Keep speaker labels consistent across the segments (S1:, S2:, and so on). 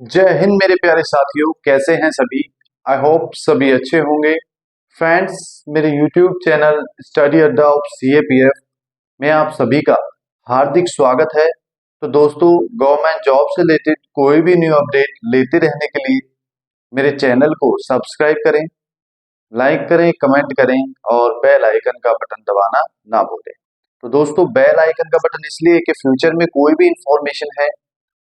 S1: जय हिंद मेरे प्यारे साथियों, कैसे हैं सभी। आई होप सभी अच्छे होंगे। फ्रेंड्स, मेरे यूट्यूब चैनल स्टडी अड्डा ऑफ सीएपीएफ में आप सभी का हार्दिक स्वागत है। तो दोस्तों, गवर्नमेंट जॉब से रिलेटेड कोई भी न्यू अपडेट लेते रहने के लिए मेरे चैनल को सब्सक्राइब करें, लाइक करें, कमेंट करें और बेल आइकन का बटन दबाना ना भूलें। तो दोस्तों, बेल आइकन का बटन इसलिए कि फ्यूचर में कोई भी इंफॉर्मेशन है,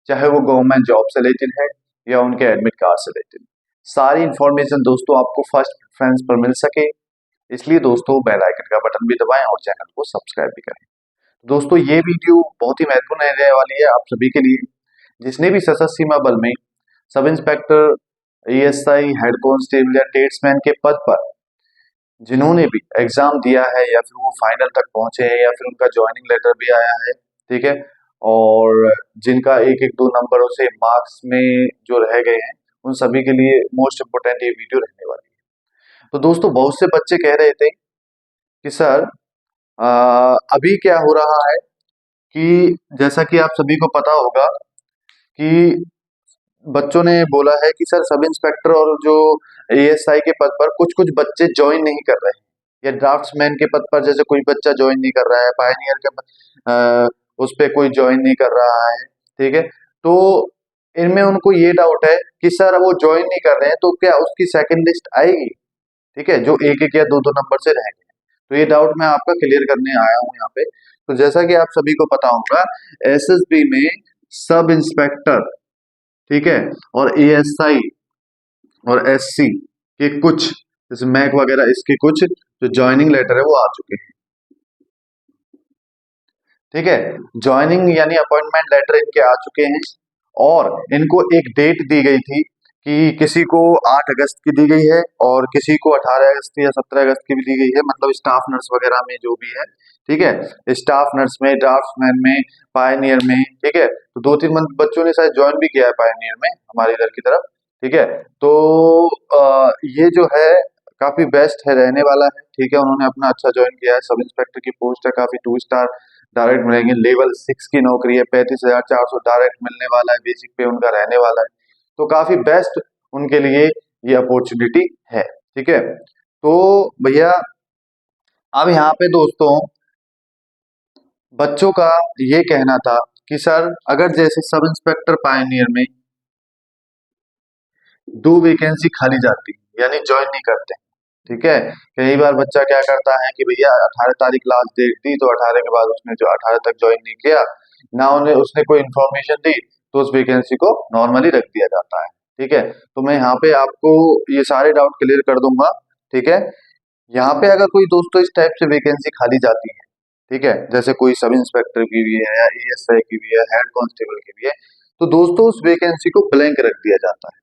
S1: चाहे वो गवर्नमेंट जॉब से रिलेटेड है या उनके एडमिट कार्ड से रिलेटेड, सारी इंफॉर्मेशन दोस्तों आपको फर्स्ट प्रेफरेंस पर मिल सके, इसलिए दोस्तों बेल आइकन का बटन भी दबाएं और चैनल को सब्सक्राइब भी करें। दोस्तों, ये वीडियो बहुत ही महत्वपूर्ण रहने वाली है आप सभी के लिए, जिसने भी सशस्त्र सीमा बल में sub inspector, ASI, head constable या टेट्समैन के पद पर जिन्होंने भी एग्जाम दिया है या फिर वो फाइनल तक पहुंचे हैं या फिर उनका ज्वाइनिंग लेटर भी आया है, ठीक है, और जिनका एक एक दो नंबरों से मार्क्स में जो रह गए हैं, उन सभी के लिए मोस्ट इम्पोर्टेंट ये वीडियो रहने वाली है। तो दोस्तों, बहुत से बच्चे कह रहे थे कि सर अभी क्या हो रहा है कि जैसा कि आप सभी को पता होगा कि बच्चों ने बोला है कि सर सब इंस्पेक्टर और जो एएसआई के पद पर कुछ कुछ बच्चे ज्वाइन नहीं कर रहे हैं, या ड्राफ्ट्समैन के पद पर जैसे कोई बच्चा ज्वाइन नहीं कर रहा है, पायनियर के उस पे कोई ज्वाइन नहीं कर रहा है, ठीक है। तो इनमें उनको ये डाउट है कि सर वो ज्वाइन नहीं कर रहे हैं तो क्या उसकी सेकंड लिस्ट आएगी, ठीक है, जो एक एक या दो दो नंबर से रह गए। तो ये डाउट मैं आपका क्लियर करने आया हूँ यहाँ पे। तो जैसा कि आप सभी को पता होगा, एसएसबी में सब इंस्पेक्टर, ठीक है, और एएसआई और एससी के कुछ, जैसे मैक वगैरह, इसके कुछ जो ज्वाइनिंग लेटर है वो आ चुके हैं, ठीक है। ज्वाइनिंग यानी अपॉइंटमेंट लेटर इनके आ चुके हैं और इनको एक डेट दी गई थी कि किसी को 8 अगस्त की दी गई है और किसी को 18 अगस्त या 17 अगस्त की भी दी गई है, मतलब स्टाफ नर्स वगैरह में जो भी है, ठीक है, स्टाफ नर्स में, ड्राफ्ट्समैन में, पायनियर में, ठीक है। तो 2-3 मंथ बच्चों ने शायद ज्वाइन भी किया है पायनियर में हमारे इधर की तरफ, ठीक है। तो ये जो है काफी बेस्ट है, रहने वाला है, ठीक है। उन्होंने अपना अच्छा ज्वाइन किया है, सब इंस्पेक्टर की पोस्ट है, काफी 2 स्टार डायरेक्ट मिलेंगे, लेवल 6 की नौकरी है, 35,400 डायरेक्ट मिलने वाला है, बेसिक पे उनका रहने वाला है। तो काफी बेस्ट उनके लिए ये अपॉर्चुनिटी है, ठीक है। तो भैया, अब यहाँ पे दोस्तों बच्चों का ये कहना था कि सर अगर जैसे सब इंस्पेक्टर पायनियर में 2 वैकेंसी खाली जाती यानी ज्वाइन नहीं करते, ठीक है। कई बार बच्चा क्या करता है कि भैया 18 तारीख लास्ट डेट दी, तो 18 के बाद उसने जो 18 तक ज्वाइन नहीं किया ना, उन्हें उसने कोई इन्फॉर्मेशन दी, तो उस वैकेंसी को नॉर्मली रख दिया जाता है, ठीक है। तो मैं यहाँ पे आपको ये सारे डाउट क्लियर कर दूंगा, ठीक है। यहाँ पे अगर कोई दोस्तों इस टाइप से वैकेंसी खाली जाती है, ठीक है, जैसे कोई सब इंस्पेक्टर की भी है या एएसआई की भी है, हेड कांस्टेबल की भी है, तो दोस्तों उस वैकेंसी को ब्लैंक रख दिया जाता है,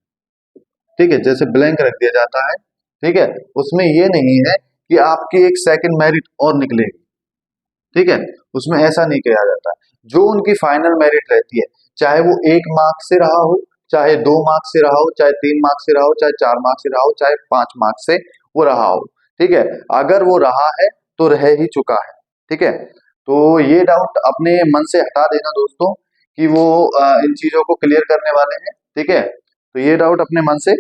S1: ठीक है, जैसे ब्लैंक रख दिया जाता है, ठीक है। उसमें ये नहीं है कि आपकी एक सेकंड मेरिट और निकलेगी, ठीक है, उसमें ऐसा नहीं किया जाता है। जो उनकी फाइनल मेरिट रहती है, चाहे वो 1 मार्क्स से रहा हो, चाहे 2 मार्क्स से रहा हो, चाहे 3 मार्क्स से रहा हो, चाहे 4 मार्क्स से रहा हो, चाहे 5 मार्क्स से वो रहा हो, ठीक है। अगर वो रहा है तो रह ही चुका है, ठीक है। तो ये डाउट अपने मन से हटा देना दोस्तों कि वो इन चीजों को क्लियर करने वाले हैं, ठीक है। तो ये डाउट अपने मन से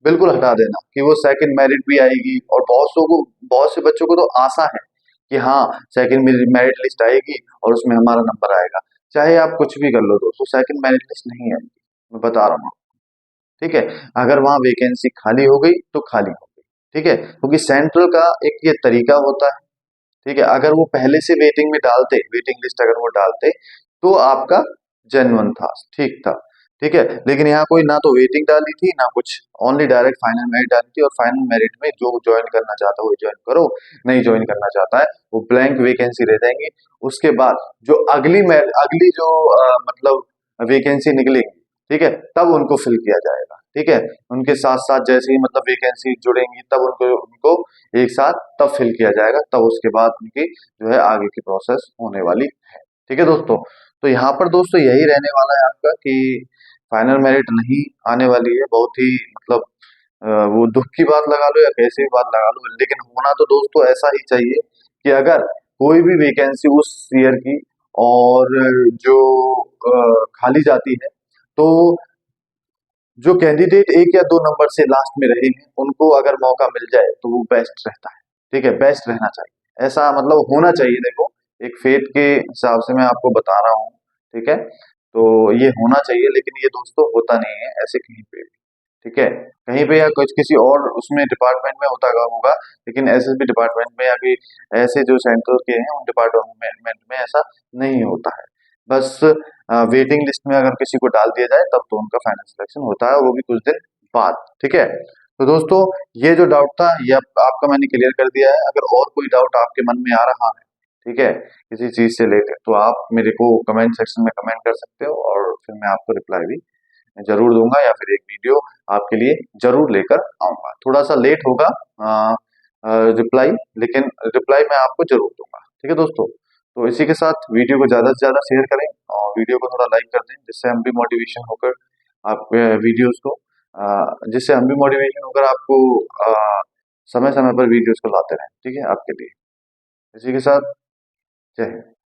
S1: बिल्कुल हटा देना कि वो सेकंड मेरिट भी आएगी, और बहुत से बच्चों को तो आशा है कि हाँ, सेकंड मेरिट लिस्ट आएगी और उसमें हमारा नंबर आएगा। चाहे आप कुछ भी कर लो दोस्तों, सेकंड मेरिट लिस्ट नहीं आएगी, मैं बता रहा हूँ, ठीक है। अगर वहां वैकेंसी खाली हो गई तो खाली हो गई, ठीक है, क्योंकि सेंट्रल का एक ये तरीका होता है, ठीक है। अगर वो पहले से वेटिंग में डालते, वेटिंग लिस्ट अगर वो डालते, तो आपका जेन्युइन था, ठीक था, ठीक है। लेकिन यहाँ कोई ना तो वेटिंग डाली थी ना कुछ, ओनली डायरेक्ट फाइनल मेरिट डाली थी, और फाइनल मेरिट में जो ज्वाइन करना चाहता है वो ज्वाइन करो, नहीं ज्वाइन करना चाहता है वो ब्लैंक वैकेंसी रह जाएंगी। उसके बाद जो अगली जो मतलब वैकेंसी निकलेगी, ठीक है, तब उनको फिल किया जाएगा, ठीक है। उनके साथ साथ जैसे ही मतलब वैकेंसी जुड़ेंगी, तब उनको उनको एक साथ तब फिल किया जाएगा, तब उसके बाद उनकी जो है आगे की प्रोसेस होने वाली है, ठीक है दोस्तों। तो यहाँ पर दोस्तों यही रहने वाला है आपका कि फाइनल मेरिट नहीं आने वाली है, बहुत ही मतलब वो दुख की बात लगा लो या कैसी भी बात लगा लो, लेकिन होना तो दोस्तों ऐसा ही चाहिए कि अगर कोई भी वैकेंसी उस ईयर की और जो खाली जाती है, तो जो कैंडिडेट 1 या 2 नंबर से लास्ट में रहे हैं, उनको अगर मौका मिल जाए तो वो बेस्ट रहता है, ठीक है? बेस्ट रहना चाहिए। ऐसा मतलब होना चाहिए देखो, एक फेट के हिसाब से मैं आपको बता रहा हूँ, ठीक है? तो ये होना चाहिए लेकिन ये दोस्तों होता नहीं है ऐसे कहीं पे भी, ठीक है? कहीं पे या कुछ किसी और उसमें डिपार्टमेंट में होगा, लेकिन एसएसबी डिपार्टमेंट में या फिर ऐसे जो सेंटर के हैं उन डिपार्टमेंट में ऐसा नहीं होता है। बस वेटिंग लिस्ट में अगर किसी को डाल दिया जाए तब तो उनका फाइनल सिलेक्शन होता है, वो भी कुछ दिन बाद, ठीक है? तो दोस्तों ये जो डाउट था ये आपका मैंने क्लियर कर दिया है। अगर और कोई डाउट आपके मन में आ रहा है, ठीक है, किसी चीज से रिलेटेड, तो आप मेरे को कमेंट सेक्शन में कमेंट कर सकते हो और फिर मैं आपको रिप्लाई भी जरूर दूंगा या फिर एक वीडियो आपके लिए जरूर लेकर आऊंगा। थोड़ा सा लेट होगा रिप्लाई, लेकिन रिप्लाई मैं आपको जरूर दूंगा, ठीक है दोस्तों? तो इसी के साथ वीडियो को ज्यादा से ज्यादा शेयर करें और वीडियो को थोड़ा लाइक कर दें, जिससे हम भी मोटिवेशन होकर आप वीडियोस को जिससे हम भी मोटिवेशन होकर आपको समय समय पर वीडियोस को लाते रहें, ठीक है आपके लिए। इसी के साथ जय हिंद।